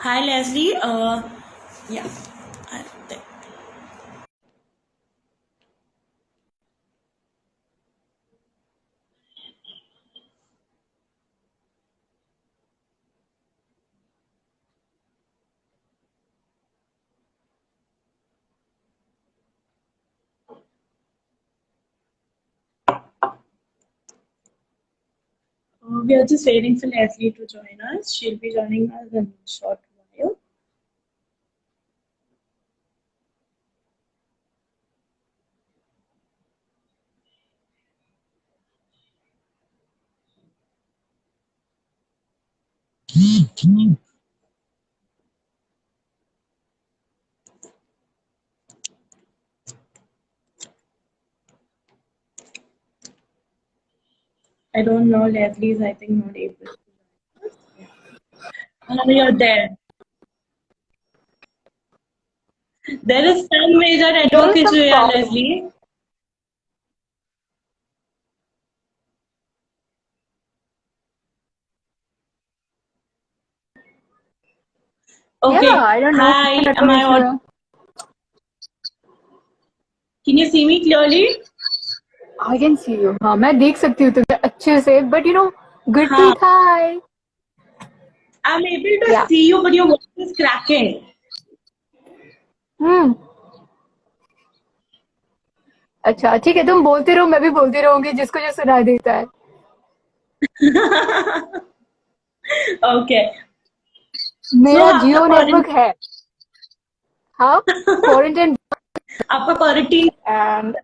Hi, Leslie. Yeah. I- we are just waiting for Leslie to join us. She'll be joining us in a short while. I don't know. Leslie's, I think, not able to join us. Yeah. You're there. There is some major There network is some issue here, problem. Leslie. Yeah, Okay. I don't know. Hi. Am Network I issue on? है. Can you see me clearly? I can see you. हाँ, मैं देख सकती हूँ तुम्हें अच्छे से. But you know, Huh. Gurpreet, hi. I'm able to Yeah. see you, but your voice is cracking. हम्म. अच्छा, ठीक है. तुम बोलते रहो, मैं भी बोलती रहूंगी जिसको जो सुनाई देता है. Okay. So, मेरा आपका जियो नेटवर्क क्वारंटाइन है. हाँ. क्वारंटाइन. आपका क्वारंटीन एंड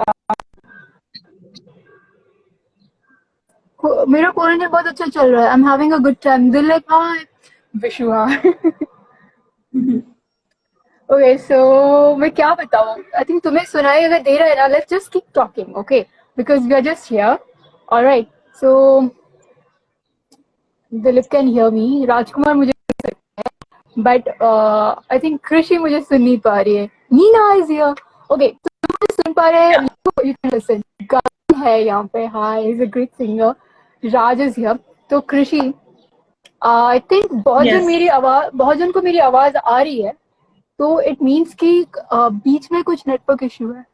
मेरा क्वारंटाइन बहुत अच्छा चल रहा है. I am having a good time. दिल लाइक हाँ. विशु हाँ. ओके सो मैं क्या बताऊँ. आई थिंक तुम्हें सुनाई अगर दे रहा है ना, let's just keep talking. Okay, because we are just here. Alright. So Dilip can hear me. Rajkumar मुझे, बट आई थिंक कृषि मुझे सुन नहीं पा रही है. Neena is here. ओके, तुम मुझे सुन पा रहे हैं. You can listen. गान है यहाँ पे. Hi, is a great singer. Raj is here. तो कृषि, आई थिंक यस बहुत जन को मेरी आवाज आ रही है. तो इट मीन्स कि बीच में कुछ नेटवर्क इश्यू है.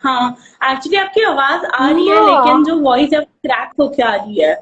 हाँ एक्चुअली आपकी आवाज आ रही है नीना. लेकिन जो वॉइस है क्रैक होके आ रही है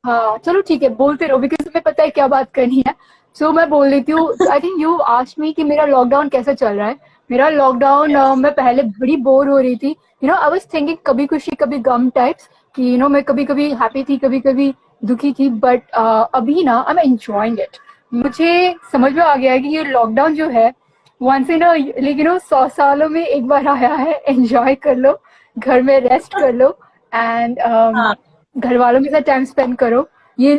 हाँ चलो ठीक है, बोलते रहो बिकॉज तुम्हें पता है क्या बात करनी है. सो मैं बोल देती हूँ. I think you asked me कि मेरा लॉकडाउन कैसे चल रहा है. मेरा लॉकडाउन, यस मैं पहले बड़ी बोर हो रही थी. आई वाज थिंकिंग कभी खुशी कभी गम टाइप्स, कि मैं कभी कभी हैप्पी थी, कभी कभी दुखी थी. बट अभी ना आई एम एंजॉयिंग इट. मुझे समझ में आ गया है कि ये लॉकडाउन जो है, वंस इन लेकिन 100 सालों में एक बार आया है. एंजॉय कर लो, घर में रेस्ट कर लो. एंड हाँ घर वालों के साथ टाइम स्पेंड करो. ये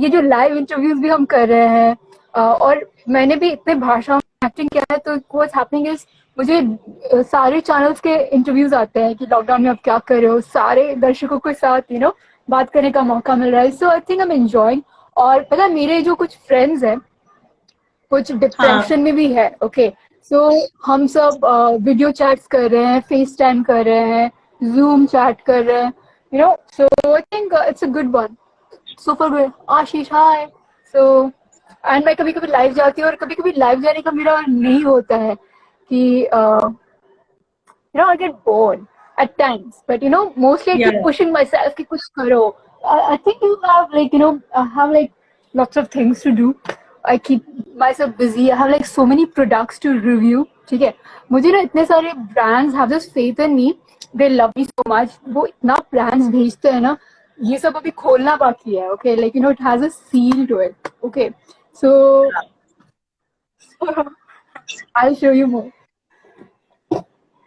जो लाइव इंटरव्यूज भी हम कर रहे हैं, और मैंने भी इतने भाषाओं में एक्टिंग किया है. तो व्हाट्स हैपनिंग इज, मुझे सारे चैनल्स के इंटरव्यूज आते हैं कि लॉकडाउन में आप क्या कर रहे हो. सारे दर्शकों के साथ बात करने का मौका मिल रहा है. So I think I am enjoying. और पता है, मेरे जो कुछ फ्रेंड्स हैं, कुछ हाँ डिप्रेशन में भी है. ओके, सो हम सब वीडियो चैट्स कर रहे हैं, फेस टाइम कर रहे हैं, जूम चैट कर रहे हैं. So I think it's a good one. Super good. Ashish hi. So and मैं कभी कभी लाइव जाती हूँ, और कभी कभी लाइव जाने का मेरा नहीं होता है कि I get bored at times, but mostly I या keep pushing myself कि कुछ करो. I think you have like I have like lots of things to do. I keep myself busy. I have like so many products to review. ठीक है, मुझे ना इतने सारे brands have this faith in me. They love me so much. वो इतना brands भेजते हैं ना, ये सब अभी खोलना बाकी है. Okay, like it has a seal to it. Okay, so I'll show you more.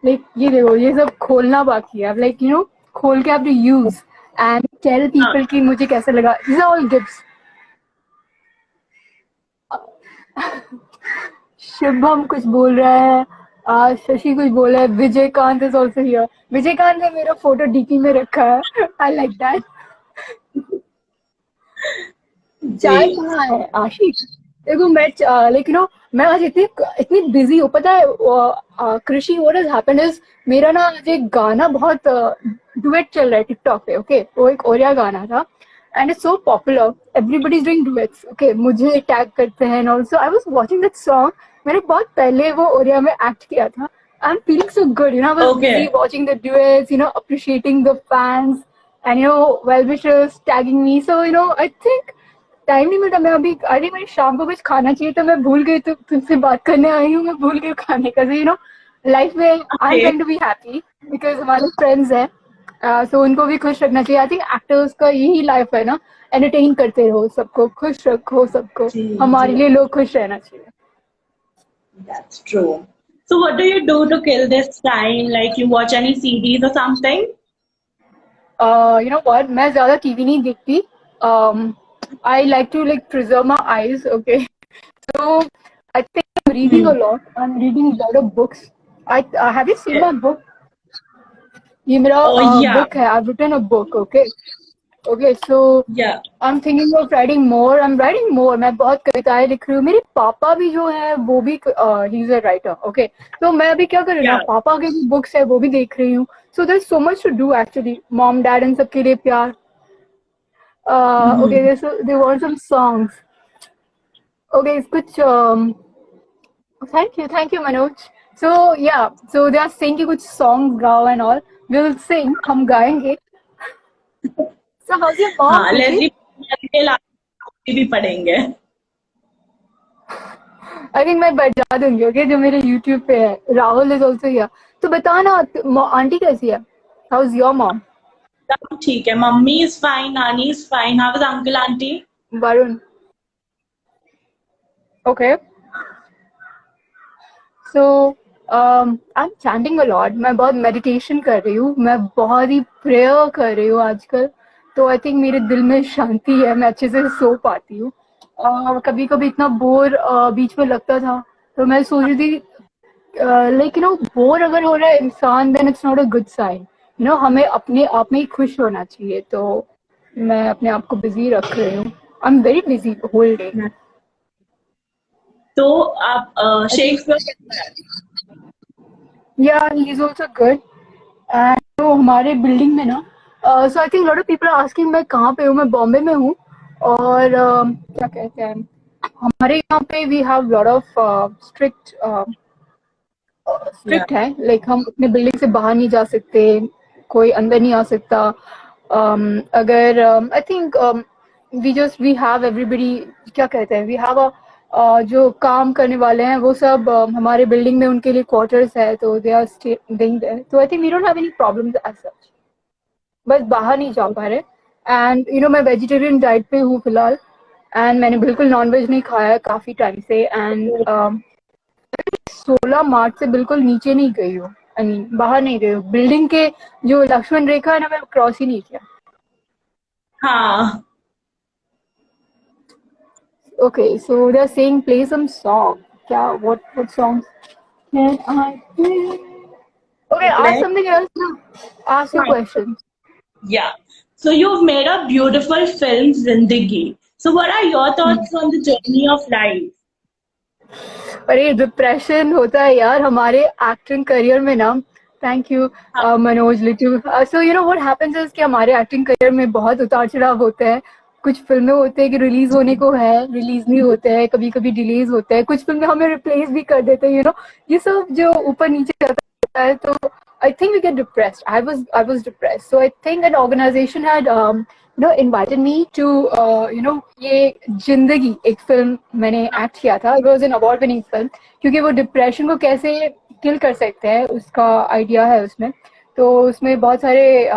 Like ये देखो, ये सब खोलना बाकी है. अब लाइक खोल के आप यूज एंड टेल हाँ पीपल कि मुझे कैसा लगा. This are all gifts. Shubham कुछ बोल रहा है. शशि कुछ बोल रहा है. Vijaykant is also here. Vijaykant ने मेरा फोटो डीपी में रखा है. I like that. जी चाय कहाँ है आशीष. देखो मैं मैं आज इतनी इतनी बिजी हूँ. पता है कृषि, व्हाट हैज हैपेंड इज, मेरा ना आज एक गाना बहुत डुएट चल रहा है टिकटॉक पे. ओके, वो एक ओरिया गाना था. and it's so popular. Everybody's doing duets. Okay, मुझे tag करते हैं, and also I was watching that song. मैंने बहुत पहले वो ओरिया में act किया था. I'm feeling so good, you know. I was busy watching the duets, you know, appreciating the fans, and you know, well-wishers tagging me. So you know, I think time नहीं मिलता. मैं अभी अरे मेरी शाम को कुछ खाना चाहिए तो मैं भूल गई, तो तुमसे बात करने आई हूँ, मैं भूल गई खाने का. यू नो लाइफ में I am trying to be happy because हमारे फ्रेंड्स हैं, सो उनको भी खुश रखना चाहिए. आई थिंक एक्टर्स का यही लाइफ है ना, एंटरटेन करते रहो, सबको खुश रखो, सबको. हमारे लिए लोग खुश रहना चाहिए. That's true. So what do you do to kill this time? Like you watch any series or something? You know what? मैं ज्यादा टीवी नहीं देखती. I like to like preserve my eyes. Okay, so I think I'm reading a lot. I'm reading a lot of books. Have you seen my book? ये मेरा book है. I've written a book. Okay, so yeah, I'm thinking of writing more. I'm writing more. मैं बहुत कविताएं लिख रही हूँ. मेरे पापा भी जो है वो भी he's a writer. Okay, तो मैं अभी क्या कर रही हूँ, पापा के जो books है वो भी देख रही हूँ. So there's so much to do actually. Mom, dad and सबके लिए प्यार. Okay, they want some songs. Okay, कुछ thank you Manoj. So yeah, so they are saying कि कुछ songs गाओ and all. We'll sing, हम गाएंगे. So how's your mom? हाँ, भी पढ़ेंगे. I think मैं बजा दूंगी. Okay, जो मेरे YouTube पे है. Rahul is also here. तो बता ना आंटी कैसी है? How's your mom? ठीक है. मम्मी is fine, नानी is fine. How is uncle, auntie? Varun. Okay. So I'm chanting a lot. मैं बहुत meditation कर रही हूँ. मैं बहुत ही prayer कर रही हूँ आजकल. तो आई थिंक मेरे दिल में शांति है. मैं अच्छे से सो पाती हूँ. कभी कभी इतना बोर बीच में लगता था, तो मैं सोच रही थी लाइक यू नो बोर अगर हो रहा है इंसान, then it's not a good sign. You know हमें अपने आप में ही खुश होना चाहिए. तो मैं अपने आप को बिजी रख रही हूँ. I am very busy whole day. तो आप Shakespeare, yeah he is also good. And तो हमारे बिल्डिंग में ना, so I think lot of people are asking मैं कहाँ पे हूँ. मैं बॉम्बे में हूँ. और क्या कहते हैं, हमारे यहाँ पे we have lot of strict है. लाइक हम अपने बिल्डिंग से बाहर नहीं जा सकते, कोई अंदर नहीं आ सकता. अगर I think we have everybody, क्या कहते हैं, वी हैव जो काम करने वाले हैं वो सब हमारे बिल्डिंग में उनके लिए क्वार्टर्स है, तो दे आर स्टेइंग देयर. तो I think we don't have any problems as such. बस बाहर नहीं जा पा रहे. एंड यू नो मैं वेजिटेरियन डाइट पे हूँ फिलहाल. एंड मैंने बिल्कुल नॉनवेज नहीं खाया काफी टाइम से. एंड 16 मार्च से बिल्कुल नीचे नहीं गई हूँ. आई मीन बाहर नहीं गई हूँ. बिल्डिंग के जो लक्ष्मण रेखा है ना, मैं क्रॉस ही नहीं किया. हाँ. Okay, so they're saying play some song. क्या? What songs can I play? Okay, ask something else now. Ask your question. Yeah. So you've made a beautiful film, Zindagi. So what are your thoughts on the journey of life? अरे depression होता है यार हमारे acting career में ना. Thank you Manoj लिटू. So you know what happens is कि हमारे acting career में बहुत उतार चढ़ाव होते हैं. कुछ फिल्में होते हैं कि रिलीज होने को है, रिलीज नहीं होते हैं, कभी कभी डिलेज होते हैं. कुछ फिल्में हमें रिप्लेस भी कर देते हैं. यू नो ये सब जो ऊपर नीचे जाता है, तो I think we get depressed. I was depressed. So I think an organization had invited me to ये जिंदगी एक फिल्म मैंने एक्ट किया था. It was an award winning film क्योंकि वो डिप्रेशन को कैसे किल कर सकते हैं उसका आइडिया है उसमें. तो उसमें बहुत सारे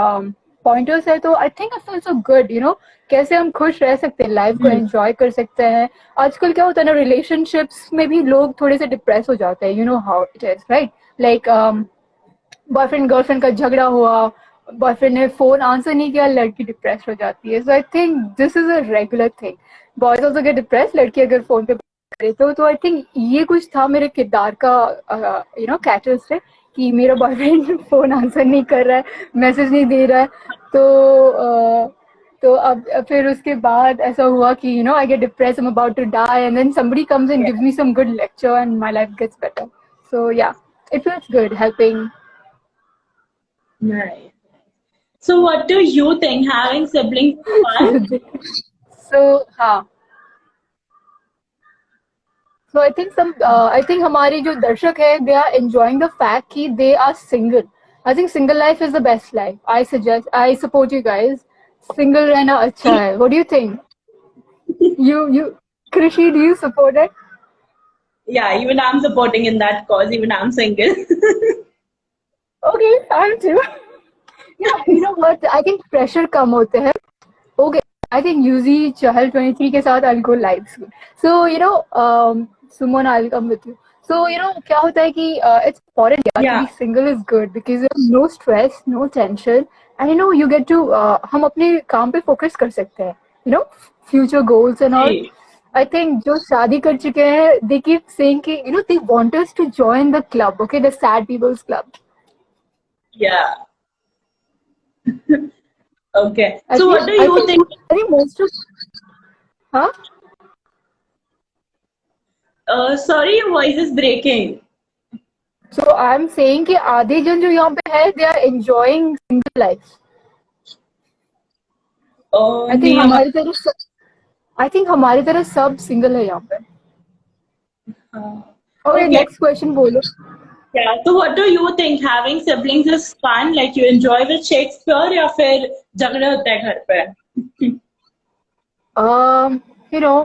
पॉइंटर्स है. तो I think I feel so good. You know कैसे हम खुश रह सकते हैं, लाइफ को एंजॉय कर सकते हैं. आजकल क्या होता है ना, रिलेशनशिप्स में भी लोग थोड़े से डिप्रेस हो जाते हैं. You know how it is right. Like boyfriend girlfriend का झगड़ा हुआ, बॉयफ्रेंड ने फोन आंसर नहीं किया, लड़की डिप्रेस हो जाती है. So I think this is a regular thing. Boys also get depress, लड़की अगर फोन पे करे तो आई थिंक ये कुछ था मेरे किरदार का यू नो कैरेक्टरिस्टिक कि मेरा बॉयफ्रेंड फोन आंसर नहीं कर रहा है, मैसेज नहीं दे रहा है. तो अब फिर उसके बाद ऐसा हुआ कि you know I get depress, I am about to die, and then somebody comes and gives me some good lecture and my life gets better. So yeah, it feels good helping. Nice. So what do you think having siblings is fun? So हाँ. So I think हमारे जो दर्शक है, they are enjoying the fact कि they are single. I think single life is the best life. I support you guys. Single रहना अच्छा है. What do you think? Krishi, do you support it? Yeah, even I'm supporting in that cause. Even I'm single. Okay, I'm too. Yeah, you know what? I think pressure कम होते हैं. Okay, I think Yuzi Chahal 23 के साथ I'll go live soon. So Suman, I'll come with you. So क्या होता है कि it's important यार to be Yeah. single is good because you have no stress, no tension, and you get to हम अपने काम पे focus कर सकते हैं. Future goals and all. Ji. I think जो शादी कर चुके हैं, they keep saying कि they want us to join the club, okay, the sad people's club. Yeah. Okay. At So what least do you think? I think most of huh? Sorry, your voice is breaking. So I'm saying कि आधे जन जो यहाँ पे है, they are enjoying single life. I think नहीं हमारी तरह सब single है यहाँ पे. हाँ. Okay, Okay. next question बोलो. Yeah. So what do you think having siblings is fun? Like you enjoy with Shakespeare या फिर झगड़े होते हैं घर पे?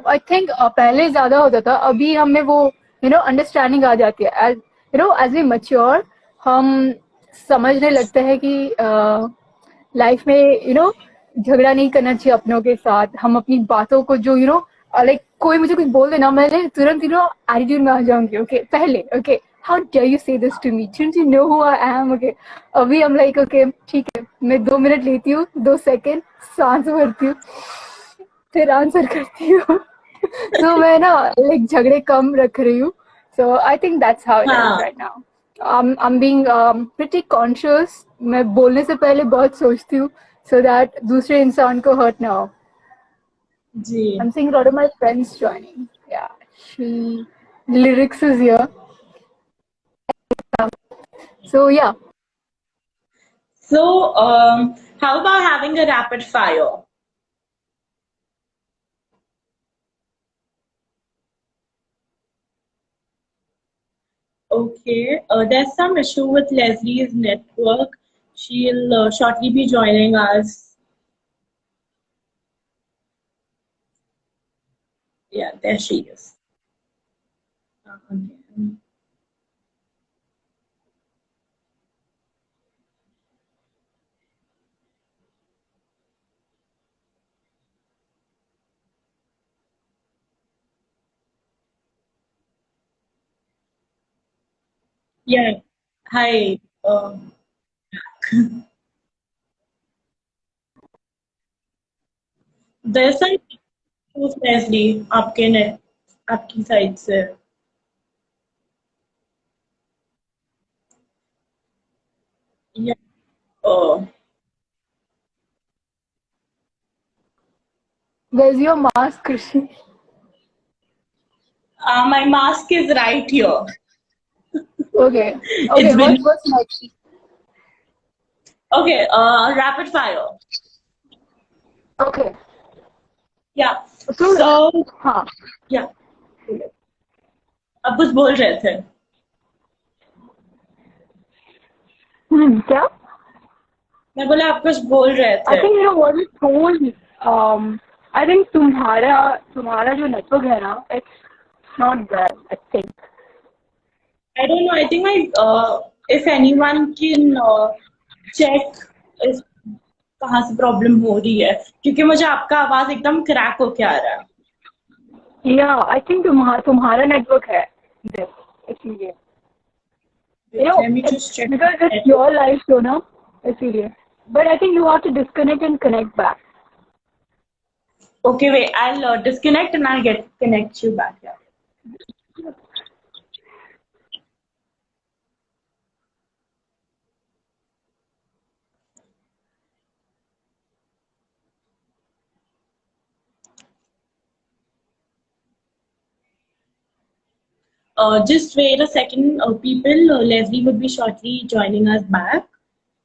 I think पहले ज्यादा होता था. अभी हमें वो understanding आ जाती है. As we mature, हम समझने लगते हैं कि लाइफ में झगड़ा नहीं करना चाहिए अपनों के साथ. हम अपनी बातों को जो लाइक कोई मुझे कुछ बोल देना, मैं तुरंत एटीट्यूड में आ जाऊंगी. ओके पहले okay how dare you say this to me, shouldn't you know who I am? Okay अभी हम लाइक ओके ठीक है, मैं 2 मिनट लेती हूँ, 2 सेकेंड सांस भरती हूँ, फिर आंसर करती हूँ. तो मैं ना लाइक झगड़े कम रख रही हूँ. So I think that's how it is हाँ. right now. I'm being pretty conscious. मैं बोलने से पहले बहुत सोचती हूँ so that दूसरे इंसान को hurt ना हो. जी. I'm seeing a lot of my friends joining. Yeah, she lyrics is here. So yeah. So how about having a rapid fire? Okay. There's some issue with Leslie's network. She'll shortly be joining us. Yeah, there she is. Okay. Yeah. Hi. There's some issues, Leslie, आपके net, आपकी side से. Yeah. Oh. Where's your mask, Krishi? My mask is right here. Okay. It's Okay. been What's next? okay. Rapid fire. Okay. Yeah. So So हाँ. yeah. आप कुछ बोल रहे थे. क्या? मैं बोला आप कुछ बोल रहे I थे. think what you told. I think तुम्हारा जो network है ना, it's not bad. I think. I don't know. I think if anyone can check इस कहाँ से प्रॉब्लम हो रही है, क्योंकि मुझे आपका आवाज एकदम क्रैक होके आ रहा है. Yeah, I think तुम्हारा network है इधर, इसलिए. Let me It's just check. because it's your life show ना, इसीलिए. But I think you have to disconnect and connect back. Okay, wait. I'll disconnect and I'll connect you back. Yeah. Just wait a second, people. Leslie would be shortly joining us back.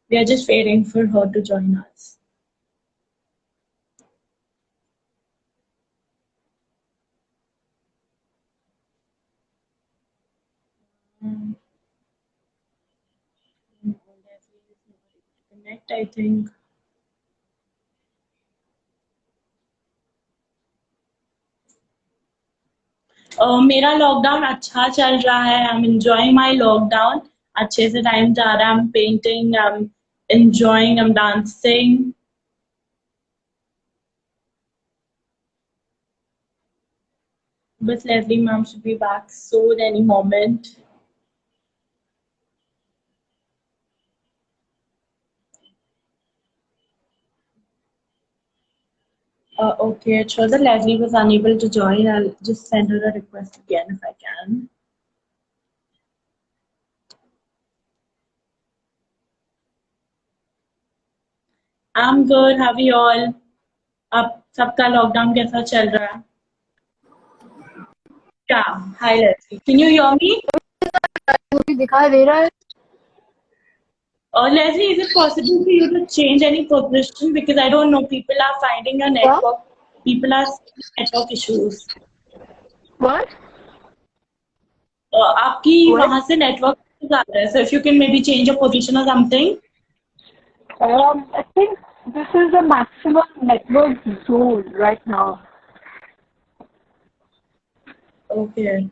We are just waiting for her to join us. Connect, I think. मेरा lockdown अच्छा चल रहा है. I am enjoying my lockdown. अच्छे से time जा रहा है. I am painting, I am enjoying, I'm dancing. But Leslie ma'am should be back soon any moment. Okay, it shows that Leslie was unable to join. I'll just send her a request again if I can. I'm good. How are you all? अब सबका lockdown कैसा चल रहा है? Yeah. Hi Leslie. Can you hear me? दिखाई दे रहा है. Leslie, is it possible for you to change any position? Because I don't know, people are finding a network. People are seeing network issues. What? आपकी वहां से network जा रहा है. So if you can maybe change your position or something. I think this is the maximum network zone right now. Okay.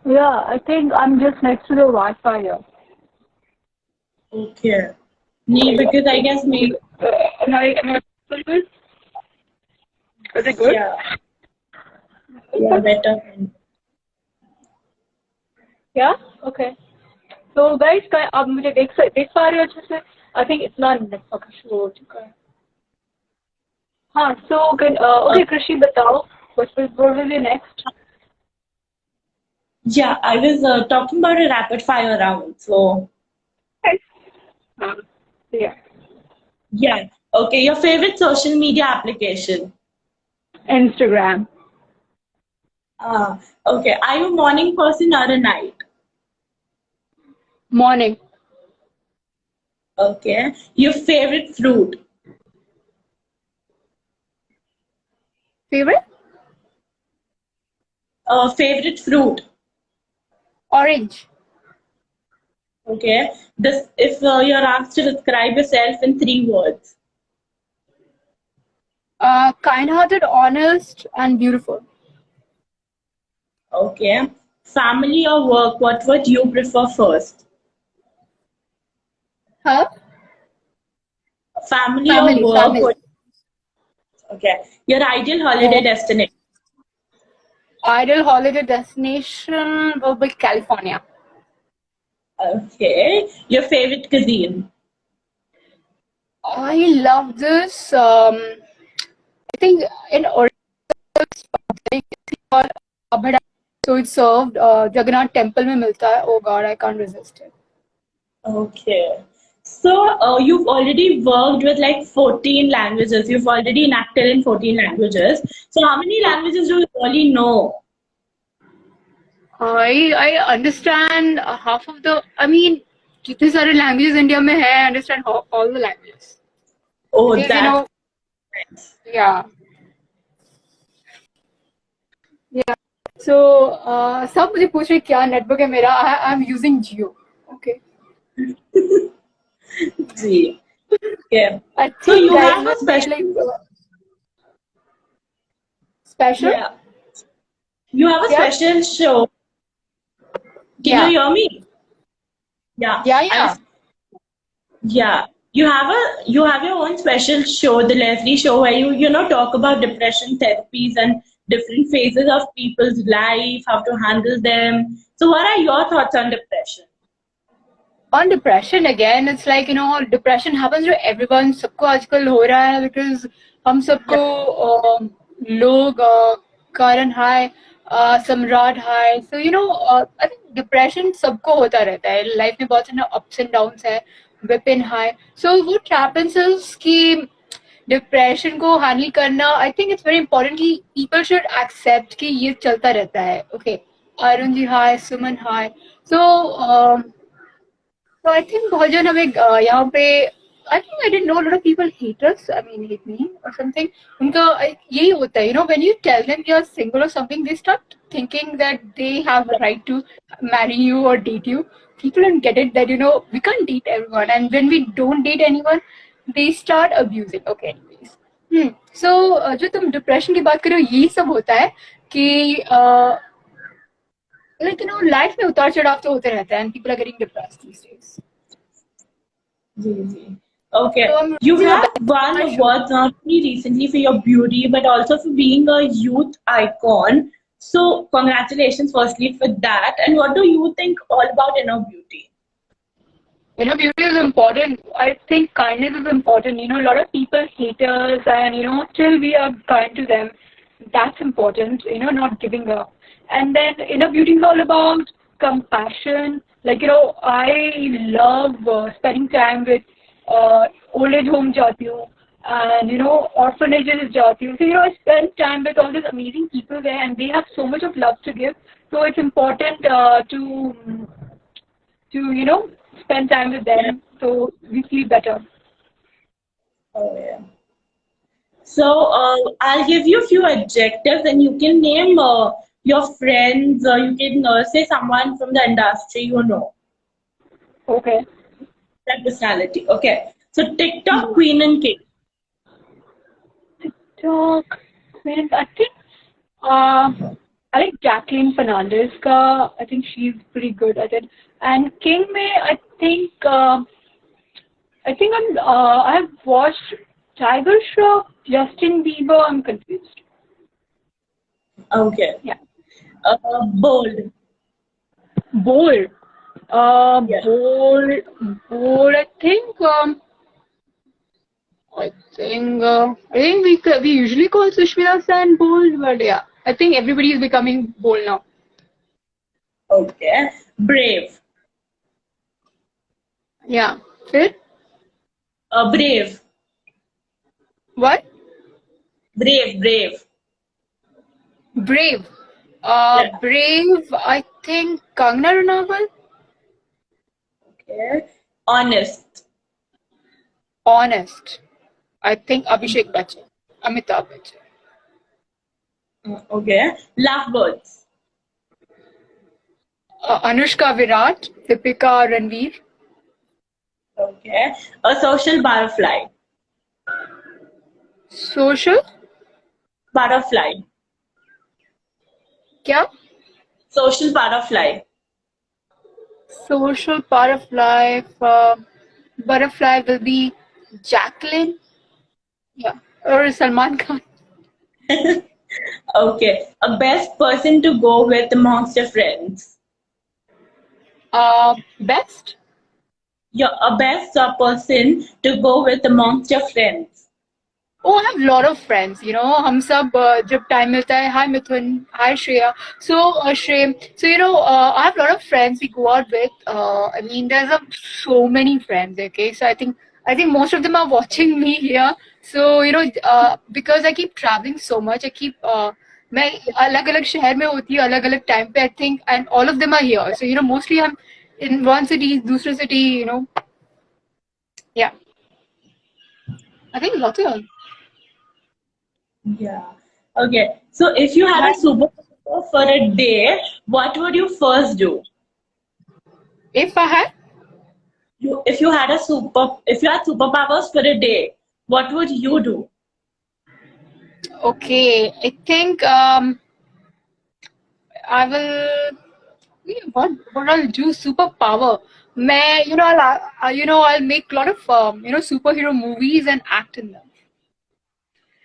Yeah, I think I'm just next to the Wi-Fi here. Okay. Nee, because I guess maybe. Am I good? Is it good? Yeah. Yeah, better. Yeah? Okay. So guys, आप मुझे देख पा रहे हो अच्छे से? I think it's not network issue हो चुका है. हाँ, so okay, कृषि बताओ, what will be next? Yeah, I was talking about a rapid fire round. So. Yeah. Yeah. Okay. Your favorite social media application? Instagram. Okay. Are you a morning person or a night? Morning. Okay. Your favorite fruit? Favorite? Favorite fruit? Orange. Okay. This, if you're asked to describe yourself in 3 words. Kind-hearted, honest, and beautiful. Okay. Family or work, what would you prefer first? Huh? Family or work? Family. Okay. Your ideal holiday destination? Ideal holiday destination will be California. Okay. Your favorite cuisine? I love this. I think in Orissa, so it's served Jagannath Temple में मिलता है. Oh God, I can't resist it. Okay. So you've already worked with like 14 languages. You've already enacted in 14 languages. So how many languages do you really know? I understand half of the. I mean, जितने सारे languages India में है, I understand all the languages. Oh, because, that's yeah. Yeah. So सब मुझे पूछ रहे क्या network है मेरा. I'm using Jio. Okay. Gee. Yeah. I So think you have a special. Special? Yeah. You have a special show. Can you hear me? Yeah. Yeah. Yeah. You have your own special show, the Leslie Show, where you talk about depression therapies and different phases of people's life, how to handle them. So what are your thoughts on depression? On depression again, it's like depression happens to everyone. सबको आजकल हो रहा है because हम सबको लोग Karan high, Samrat high. So I think depression सबको होता रहता है. Life में बहुत सारे ups and downs है. Vipin high. So what happens is कि depression को handle करना, I think it's very important कि people should accept कि ये चलता रहता है. Okay, Arun ji high, Suman high. So I think बहुत जन हमें यहाँ पे I think I didn't know a lot of people hate us. I mean, hate me or something. उनका यही होता है, you know, when you tell them you're single or something, they start thinking that they have a right to marry you or date you. People don't get it that, you know, we can't date everyone, and when we don't date anyone, they start abusing. Okay, anyways. So जो तुम depression की बात कर रहे हो, यही सब होता है कि like, you know, life में उतार चढ़ाव तो होते रहते हैं, and people are getting depressed these days. Okay. So You have won awards not only recently for your beauty, but also for being a youth icon. So, congratulations, firstly, for that. And what do you think all about inner beauty? Inner beauty is important. I think kindness is important. You know, a lot of people hate us, and you know, still we are kind to them. That's important. You know, not giving up. And then inner beauty is all about compassion. Like, you know, I love spending time with old age home जाती हूँ, and you know, orphanages जाती हूँ. So you know, I spend time with all these amazing people there, and they have so much of love to give. So it's important to you know, spend time with them, so we feel better. Oh, yeah. So, I'll give you a few adjectives, and you can name your friends, or you can say someone from the industry you know. Okay. That personality. Okay. So, TikTok queen and king. TikTok queen. I think I like Jacqueline Fernandez ka. I think she's pretty good at it. And king mein, I think I have watched Tiger Shroff, Justin Bieber. I'm confused. Okay. Yeah. Bold. Bold. Yes. Bold. I think we usually call Sushmita Sen bold, but yeah, I think everybody is becoming bold now. Okay. Brave. Yeah. Fit? Brave. What? Brave. Brave. Yeah. Brave. I think Kangna Ranaval. Okay. Honest. Honest. I think Abhishek Bachchan. Amitabh Bachchan. Okay. Lovebirds. Anushka Virat. Deepika Ranveer. Okay. A social butterfly. Social? Butterfly. Kya? Social butterfly. Social butterfly. Butterfly will be Jacqueline. Yeah. Or Salman Khan. Okay. A best person to go with amongst your friends. Best? You're a best person to go with amongst your friends. Oh, I have a lot of friends. You know, हम सब जब time मिलता है. Hi Mithun. Hi Shreya. So Shrey. So you know, I have a lot of friends we go out with. I mean, there's so many friends. Okay, so I think most of them are watching me here. So you know, because I keep traveling so much, I keep मैं अलग-अलग शहर में होती हूँ अलग-अलग time पे. I think, and all of them are here. So you know, mostly I'm in one city, दूसरे city. You know, yeah. I think lots of them. Yeah. Okay. So if you had a superpower for a day, what would you first do? If I had. If you had superpowers for a day, what would you do? Okay, I think I will. What I'll do? Superpower. May you know I'll make a lot of superhero movies and act in them.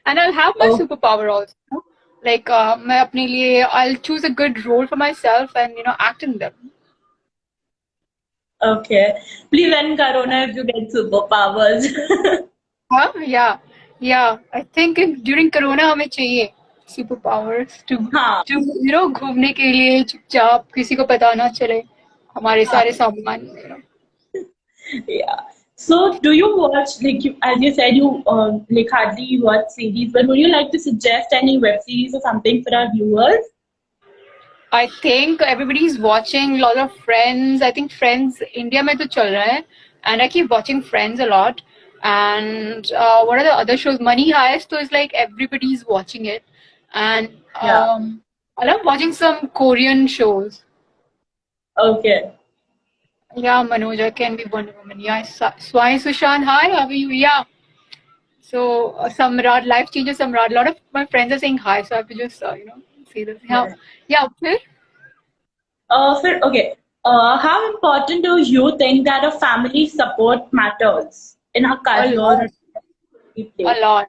And I'll have my Oh, superpower also. Like मैं अपने लिए I'll choose a good role for myself and act in them. okay. Please end Corona if you get superpowers. Huh? Yeah. I think during Corona हमें चाहिए superpowers to हाँ, घूमने के लिए चुपचाप किसी को पता ना चले हमारे हाँ, सारे सामान. yeah. So, do you watch, as you said, you like hardly watch series, but would you like to suggest any web series or something for our viewers? I think everybody's watching. A lot of Friends. I think Friends India में तो चल रहा है, and I keep watching Friends a lot. And what are the other shows? Money Heist. So it's like everybody's watching it, and Yeah. I love watching some Korean shows. Okay. Yeah, Manoja can be Wonder Woman. Yeah, Swai Sushan. Hi, how are you? Yeah. So Samrat, life changer Samrat. A lot of my friends are saying hi, so I have to just see this. Yeah, Right. yeah. फिर Okay. How important do you think that a family support matters in our a career lot, we a play? lot,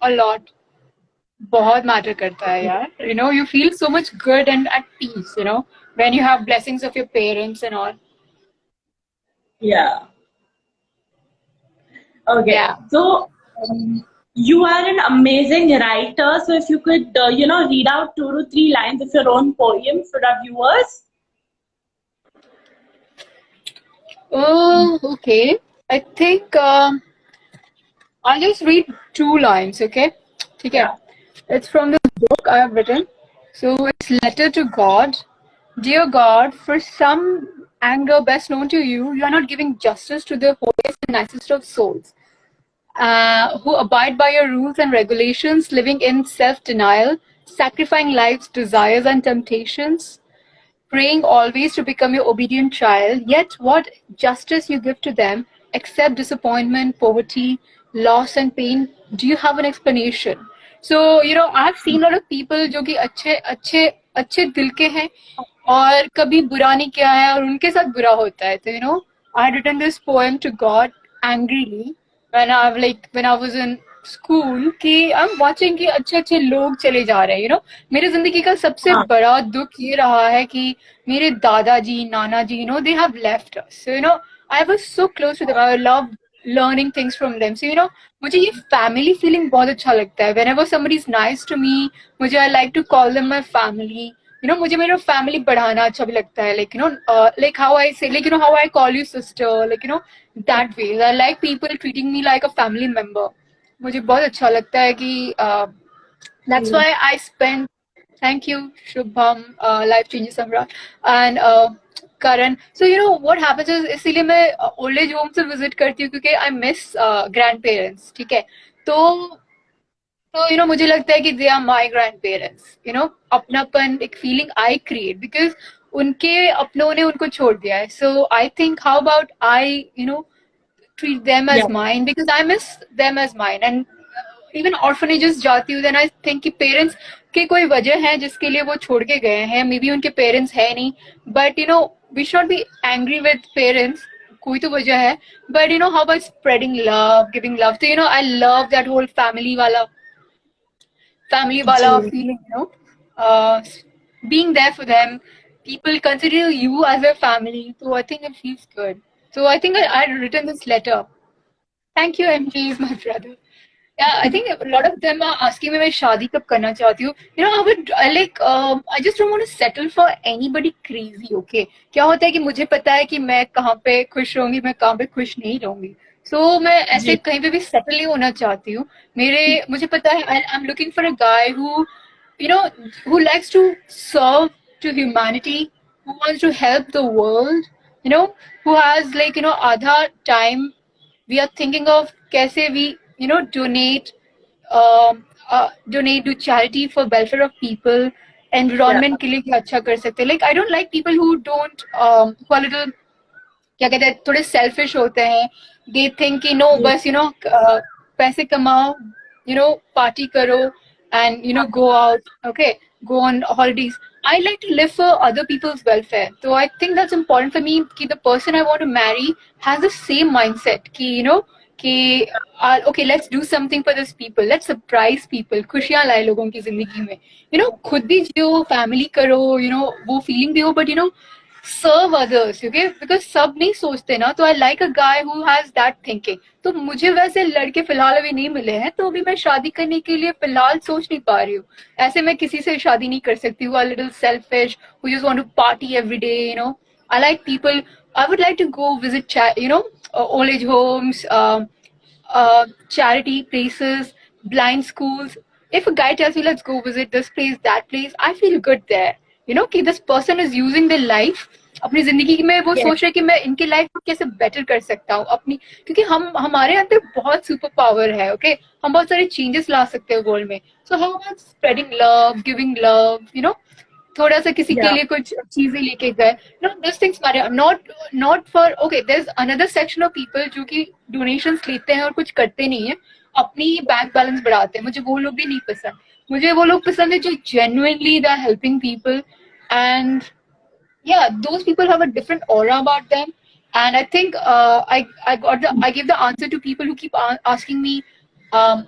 a lot. बहुत matter करता है यार. You feel so much good and at peace. When you have blessings of your parents and all. Yeah. Okay. Yeah. So you are an amazing writer. So if you could, read out 2 to 3 lines of your own poem for our viewers. Oh, okay. I think I'll just read 2 lines, okay? Okay. Yeah. It's from the book I have written. So it's Letter to God. Dear God, for some anger best known to you, you are not giving justice to the holiest and nicest of souls, who abide by your rules and regulations, living in self-denial, sacrificing life's desires and temptations, praying always to become your obedient child, yet what justice you give to them, except disappointment, poverty, loss and pain, do you have an explanation? So, I've seen a lot of people जो कि अच्छे अच्छे अच्छे दिल के हैं और कभी बुरा नहीं किया है और उनके साथ बुरा होता है. So, I had written this poem to God angrily when I was in school कि आई एम वाचिंग कि अच्छे अच्छे लोग चले जा रहे हैं. मेरी जिंदगी का सबसे हाँ. बड़ा दुख ये रहा है कि मेरे दादाजी नाना जी they have left us. So I was so close to them. I love learning things from them. सो मुझे ये फैमिली फीलिंग बहुत अच्छा लगता है. Whenever somebody is nice to me, मुझे I like to call them my family. मुझे मेरा फैमिली बढ़ाना अच्छा भी लगता है. लाइक हाउ आई से how I call you sister, that way I like people treating me like a family member. मुझे बहुत अच्छा लगता है कि that's why I spend. Thank you, Shubham, Life Changes Samrat, and Karan. So what happens is इसीलिए मैं old age home से visit करती हूँ क्योंकि आई मिस ग्रैंड पेरेंट्स. ठीक है. तो मुझे लगता है कि they are my grandparents. अपनापन एक फीलिंग आई क्रिएट बिकॉज उनके अपनों ने उनको छोड़ दिया है. So I think how about I treat them as Yeah. mine because I miss them as mine. And even orphanages जाती हूँ then I think कि parents के कोई वजह है जिसके लिए वो छोड़ के गए हैं. Maybe उनके parents है नहीं, but we should not be angry with parents. कोई तो वजह है. But how about spreading love, giving love? So I love that whole family wala ji. feeling. Uh, being there for them. People consider you as their family, so I think it feels good. So I think I had written this letter. Thank you, MJ is my brother. Yeah, I think a lot of them are asking me मैं शादी कब करना चाहती हूँ. I would I just don't want to settle for anybody crazy. Okay, क्या होता है कि मुझे पता है कि मैं कहाँ पे खुश रहूंगी, मैं कहाँ पे खुश नहीं रहूंगी. So मैं ऐसे जी. कहीं पे भी settle नहीं होना चाहती हूँ. मुझे पता है I'm looking for a guy who likes to serve to humanity, who wants to help the world, who has आधा time we are thinking of कैसे we donate donate to charity for welfare of people, Yeah. environment के लिए क्या अच्छा कर सकते हैं. Like I don't like people who don't who are little क्या कहते हैं थोड़े selfish होते हैं. They think कि no जी. बस पैसे कमाओ, party करो and go out, okay, go on holidays. I like to live for other people's welfare. So I think that's important for me कि the person I want to marry has the same mindset कि कि okay, let's do something for this people, let's surprise people, खुशियां लाए लोगों की जिंदगी में. खुद भी जियो, फैमिली करो, वो फीलिंग भी हो, but serve others, okay? Because सब नहीं सोचते ना. तो I like a guy who has that thinking. तो मुझे वैसे लड़के फिलहाल अभी नहीं मिले हैं, तो अभी मैं शादी करने के लिए फिलहाल सोच नहीं पा रही हूँ. ऐसे मैं किसी से शादी नहीं कर सकती हूँ. A little selfish, who just want to party every day. I like people. I would like to go visit, old age homes, charity places, blind schools. If a guy tells me let's go visit this place, that place, I feel good there. you know, कि this person is using their life अपनी जिंदगी में, वो Yes. सोच रहे कि मैं इनकी लाइफ को कैसे बेटर कर सकता हूँ अपनी, क्योंकि हमारे अंदर बहुत सुपर पावर है, ओके हम बहुत सारे चेंजेस ला सकते हैं वर्ल्ड में. So how about spreading love, giving love, you know, थोड़ा सा किसी के Yeah. लिए कुछ चीजें लेके गए, no this things matter, not for, okay there is another section of people जो कि डोनेशंस लेते हैं और कुछ करते नहीं है, अपनी बैंक बैलेंस बढ़ाते हैं. मुझे वो लोग भी नहीं पसंद. मुझे वो लोग पसंद है जो genuinely they are helping people, and yeah, those people have a different aura about them. And I think I give the answer to people who keep asking me, um,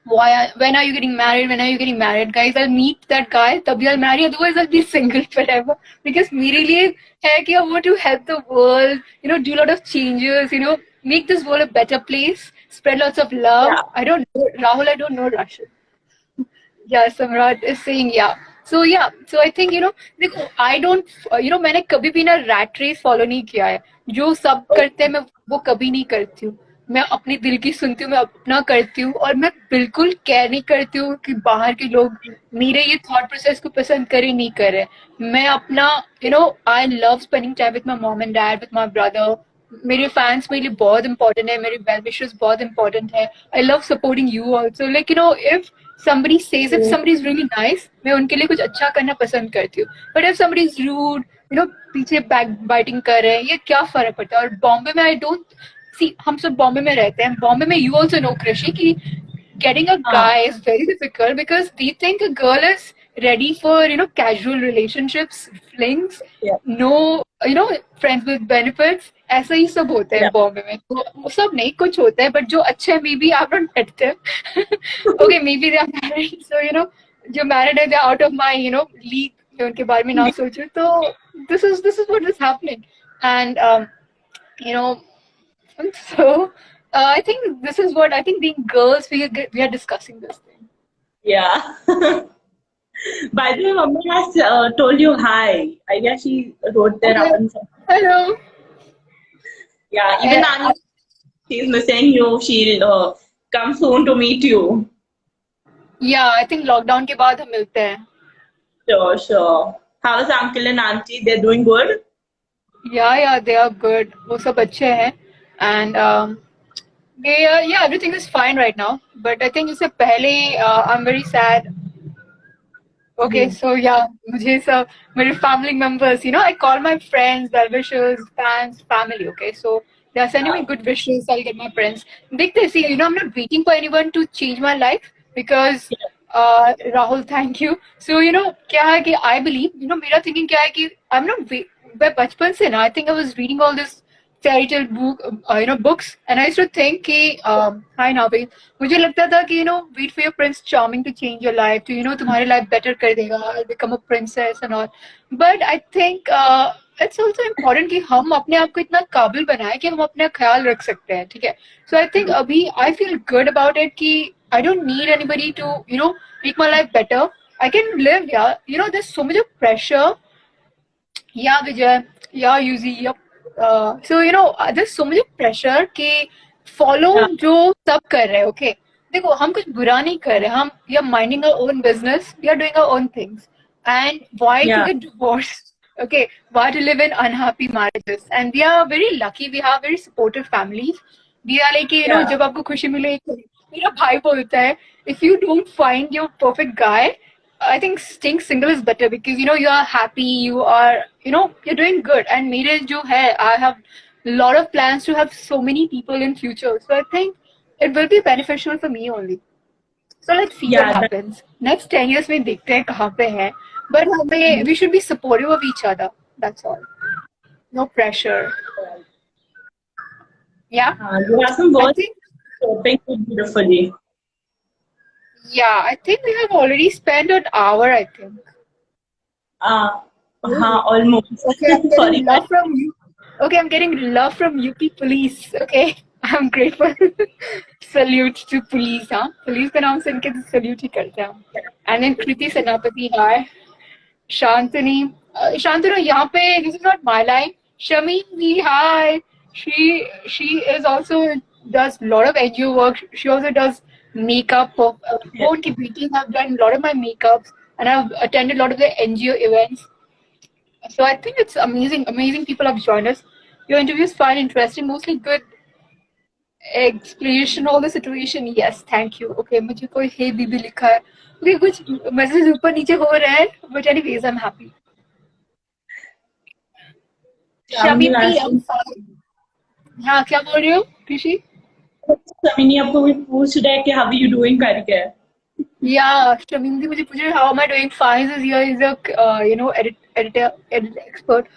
when are you getting married? When are you getting married? Guys, I'll meet that guy, tabhi I'll marry. Otherwise, I'll be single forever. Because मेरे लिए है कि I want to help the world, you know, do a lot of changes, you know, make this world a better place, spread lots of love. Yeah. I don't know, Rahul, I don't know Russian. Yeah, Samrat is saying yeah. So I think, you know, देखो, I don't, you know, मैंने कभी भी ना rat race follow नहीं किया है. जो सब करते हैं मैं वो कभी नहीं करती हूँ. मैं अपनी दिल की सुनती हूँ, मैं अपना करती हूँ, और मैं बिल्कुल केयर नहीं करती हूँ कि बाहर के लोग मेरे ये थॉट प्रोसेस को पसंद करे नहीं करे. मैं अपना, you know, I love spending time with my mom and dad, with my brother. मेरे फैंस मेरे लिए बहुत इंपॉर्टेंट है, मेरे वेल विशर्स बहुत इंपॉर्टेंट है. I love supporting you also, like you know, if somebody says if somebody is really nice, मैं उनके लिए कुछ अच्छा करना पसंद करती हूँ. But if somebody is rude, you know, पीछे बैक बाइटिंग कर रहे हैं, ये क्या फर्क पड़ता है. और बॉम्बे में आई डोंट सी, हम सब बॉम्बे में रहते हैं. बॉम्बे में यू ऑल्सो नो कृषि कि getting a guy is very difficult because they think a girl is ready for, you know, casual relationships, flings, Yeah. no, you know, friends with benefits. ऐसा ही सब होता है Yeah. बॉम्बे में. तो वो सब नहीं कुछ होता है, बट जो अच्छे हैं मे बी आप don't met them. Okay may be they are married, so you know, जो मैरिड है they are out of my, you know, league. मैं उनके बारे में ना सोचूं. तो this is what is happening. And you know, so I think this is what I think, being girls, we are discussing this thing. Yeah. By the way, Mummy has told you hi. I guess she wrote there Okay. on some. Hello. Yeah, even Uh, Nani, she's missing you. She'll come soon to meet you. yeah, I think lockdown के बाद हम मिलते हैं. Sure, sure. How's uncle and auntie? They're doing good? Yeah, they are good. वो सब अच्छे हैं. And they yeah, everything is fine right now. But I think इससे पहले I'm very sad. Okay, so yeah, मुझे सब मेरे family members, you know, I call my friends, well-wishers, fans, family. Okay, so they are sending me good wishes. I'll get my friends. देखते see, you know, I'm not waiting for anyone to change my life because Rahul, thank you. So you know, क्या है कि I believe, you know, मेरा thinking क्या है कि I'm not मैं बचपन से ना, I think I was reading all this fairy tale book, you know, books, and I used to think कि hi Navi, मुझे लगता था कि, you know, wait for your prince charming to change your life, to, you know, तुम्हारी life better कर देगा, I'll become a princess and all. But I think it's also important कि हम अपने आप को इतना काबिल बनाए कि हम अपना ख्याल रख सकते हैं, ठीक है. So I think अभी I feel good about it कि I don't need anybody to, you know, make my life better. I can live, yeah. You know, there's so much of pressure. Yeah, Vijay. Yeah, Yuzi. Yep. So you know, there's so much pressure कि follow Yeah. जो सब कर रहे हैं, okay. देखो हम कुछ बुरा नहीं कर रहे, हम we are minding our own business, we are doing our own things, and why to Yeah. get divorced, okay? Why to live in unhappy marriages? And we are very lucky, we have very supportive families. We are like, you know, Yeah. जब आपको खुशी मिले, मेरा भाई बोलता है, if you don't find your perfect guy, I think staying single is better because, you know, you are happy, you are, you know, you're doing good. And मेरे जो है, I have a lot of plans to have so many people in future. So I think it will be beneficial for me only. So let's see what Yeah. happens. Next 10 years में देखते हैं कहाँ पे हैं. But हमें, we should be supportive of each other. That's all. No pressure. Yeah. You have some I words think, coping beautifully. yeah, I think we have already spent an hour, I think. Almost. Okay, I'm Sorry. getting love from you. Okay, I'm getting love from UP police. Okay, I'm grateful. Salute to police, huh? Police का नाम सुन के तो salute ही करते हैं हम. And then Kriti Senapati, hi. Shantanu, Shantanu, यहाँ पे, this is not my line. Shamini, hi. She is also does a lot of NGO work. She also does makeup. वो उनकी बेटी have done a lot of my makeups. and I've attended a lot of the NGO events. So I think it's amazing. Amazing people have joined us. Your interviews fine, interesting, mostly good explanation all the situation. Yes, thank you. Okay, मुझे कोई hey बीबी लिखा है. Okay, कुछ messages ऊपर नीचे हो रहे हैं. But anyways, I'm happy. Shamini Shamim the, I'm fine. हाँ, क्या बोल रही हो, कृषि? Shamini आपको भी पूछ रहा है कि how are you doing करके. Yeah, Shamim दी मुझे पूछ रही है how am I doing? Fine is here is a editor expert.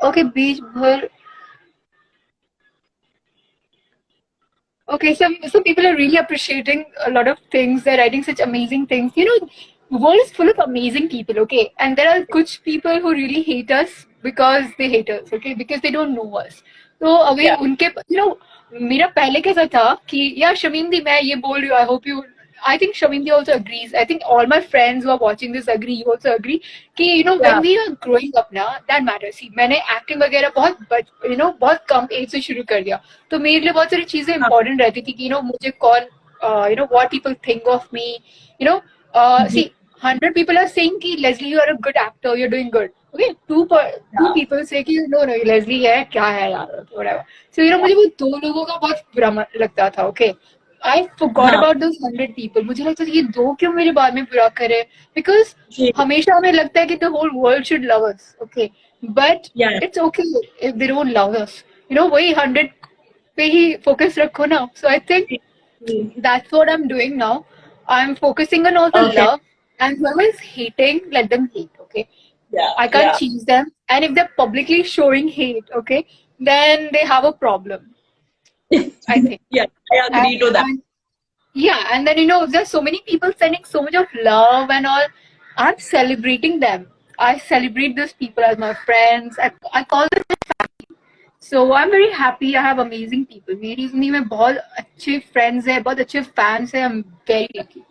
Okay, बीच भर. Okay, some people are really appreciating a lot of things. They're writing such amazing things. You know, the world is full of amazing people. Okay, and there are कुछ people who really hate us because they hate us. Okay, because they don't know us. तो अगर Yeah. उनके मेरा पहले कैसा था कि यार शमीम दी मैं ये बोल रही हूँ. I hope you. I think Shamim also agrees. I think all my friends who are watching this agree. You also agree कि when we are growing up now, that matters. See, मैंने acting वगैरह बहुत कम as से शुरू कर दिया. तो मेरे लिए बहुत सारी चीजें important रहती थी कि मुझे कौन what people think of me. See, 100 people are saying कि Leslie you are a good actor, you're doing good. Okay, two people say कि no Leslie है क्या है यार whatever. So मुझे वो दो लोगों का बहुत बुरा लगता था. Okay, I forgot about those 100 people. मुझे लगता था ये दो क्यों मेरे बारे में बुरा करे, because हमेशा हमें लगता है कि the whole world should love us. Okay, but it's okay if they don't love us. वही 100 पे ही focus रखो ना. So I think that's what I'm doing now. I'm focusing on all the love, and whoever is hating, let them hate. Okay, I can't change them, and if they're publicly showing hate, okay, then they have a problem. I think. Yeah, I agree to that. And then there's so many people sending so much of love and all. I'm celebrating them. I celebrate those people as my friends. I call them my family. So I'm very happy. I have amazing people. मेरी जिंदगी में बहुत अच्छे friends हैं, बहुत अच्छे fans हैं. I'm very lucky.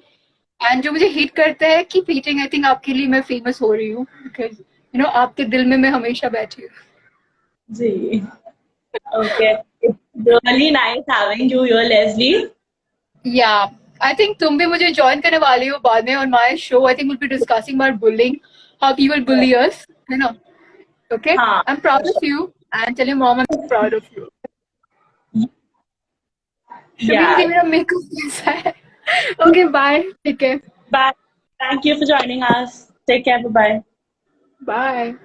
And जो मुझे hate करते हैं, keep hating. I think आपके लिए मैं famous हो रही हूँ because आपके दिल में मैं हमेशा बैठी हूँ. जी. Okay. It's really nice having you here, Leslie. Yeah, I think तुम भी मुझे join करने वाली हो बाद में on my show. I think we'll be discussing about bullying, how people bully us. Okay. I'm proud of you, and tell your mom I'm proud of you. Yeah. मेरा makeup कैसा है? Okay, bye. Take care. Bye. Thank you for joining us. Take care. Bye-bye. Bye.